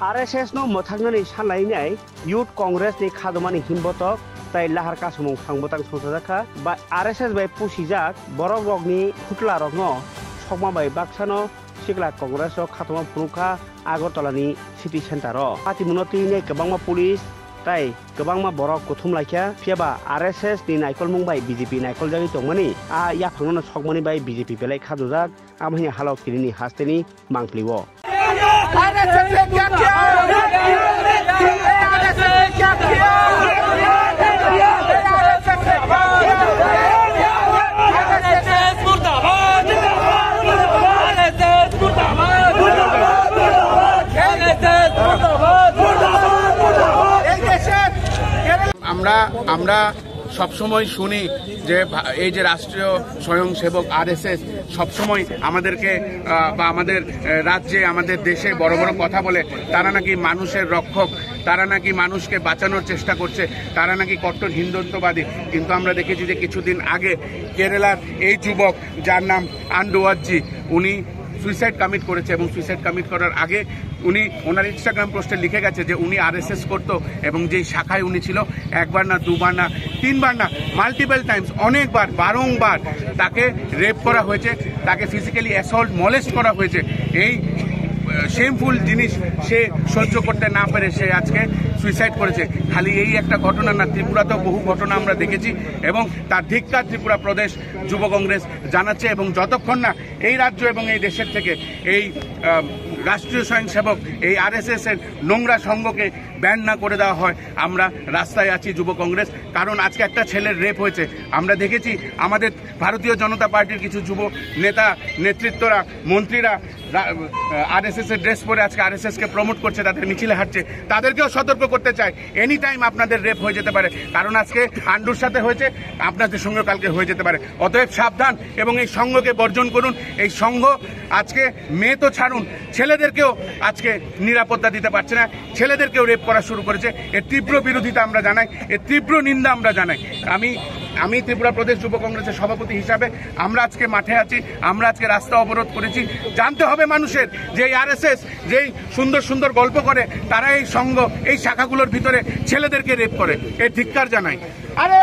RSS no mothangani sanlainai Youth Congress ni khadumani himbotok tai lahar kasumung sangbotang sosajaka ba RSS bai pusijak borok rokni khutla rokno sokma bai baksano sikla Congress o khatuma phunuka Agartala City Center o patimunoti ne kwbangma police tai kwbangma borok kuthum laikya phiaba RSS ni naikol mungbai BJP naikol jagi tongmani a yaphangno sokmani bai BJP belai khadujak amhini halok tirini hasteni mangpliwo আমরা সবসময় শুনি যে এই যে রাষ্ট্রীয় স্বয়ংসেবক RSS সবসময় আমাদেরকে বা আমাদের রাজ্যে আমাদের দেশে বড় বড় কথা বলে তারা নাকি মানুষের রক্ষক, তারা নাকি মানুষকে বাঁচানোর চেষ্টা করছে, তারা নাকি কট্টর হিন্দুত্ববাদী। কিন্তু আমরা দেখেছি যে কিছুদিন আগে কেরালার এই যুবক যার নাম আন্ডুয়াজি উনি সুইসাইড কমিট করেছে এবং সুইসাইড কমিট করার আগে উনি ওনার ইনস্টাগ্রাম পোস্টে লিখে গেছে যে উনি RSS করতো এবং যেই শাখায় উনি ছিল একবার না দুবার না তিনবার না মাল্টিপল টাইমস অনেকবার বারংবার তাকে রেপ করা হয়েছে, তাকে ফিজিক্যালি অ্যাসল্ট মলেস্ট করা হয়েছে। এই শেমফুল জিনিস সে সহ্য করতে না পেরে সে আজকে সুইসাইড করেছে। খালি এই একটা ঘটনা না, ত্রিপুরাতেও বহু ঘটনা আমরা দেখেছি এবং তার ধিক্কার ত্রিপুরা প্রদেশ যুব কংগ্রেস জানাচ্ছে। এবং যতক্ষণ না এই রাজ্য এবং এই দেশের থেকে এই রাষ্ট্রীয় স্বয়ংসেবক এই RSS এর নোংরা সঙ্গকে ব্যান না করে দেওয়া হয় আমরা রাস্তায় আছি যুব কংগ্রেস। কারণ আজকে একটা ছেলের রেপ হয়েছে, আমরা দেখেছি আমাদের ভারতীয় জনতা পার্টির কিছু যুব নেতা নেতৃত্বরা মন্ত্রীরা RSS এর ড্রেস পরে আজকে RSS কে প্রমোট করছে, তাদের মিছিলে হাঁটছে। তাদেরকেও সতর্ক করতে চাই, এনি টাইম আপনাদের রেপ হয়ে যেতে পারে। কারণ আজকে আন্ডুর সাথে হয়েছে, আপনাদের সঙ্গে কালকে হয়ে যেতে পারে। অতএব সাবধান এবং এই সঙ্গকে বর্জন করুন। এই সঙ্গ আজকে মেয়ে তো ছাড়ুন, ছেলেদেরকেও আজকে নিরাপত্তা দিতে পারছে না, ছেলেদেরকেও রেপ করা শুরু করেছে। এর তীব্র বিরোধিতা আমরা জানাই, এর তীব্র নিন্দা আমরা জানাই। আমি ত্রিপুরা প্রদেশ যুব কংগ্রেসের সভাপতি হিসাবে আমরা আজকে মাঠে আছি, আমরা আজকে রাস্তা অবরোধ করেছি। জানতে হবে মানুষের যে এই RSS যেই সুন্দর সুন্দর গল্প করে তারা এই সঙ্গ এই শাখাগুলোর ভিতরে ছেলেদেরকে রেপ করে, এর ধিক্কার জানাই।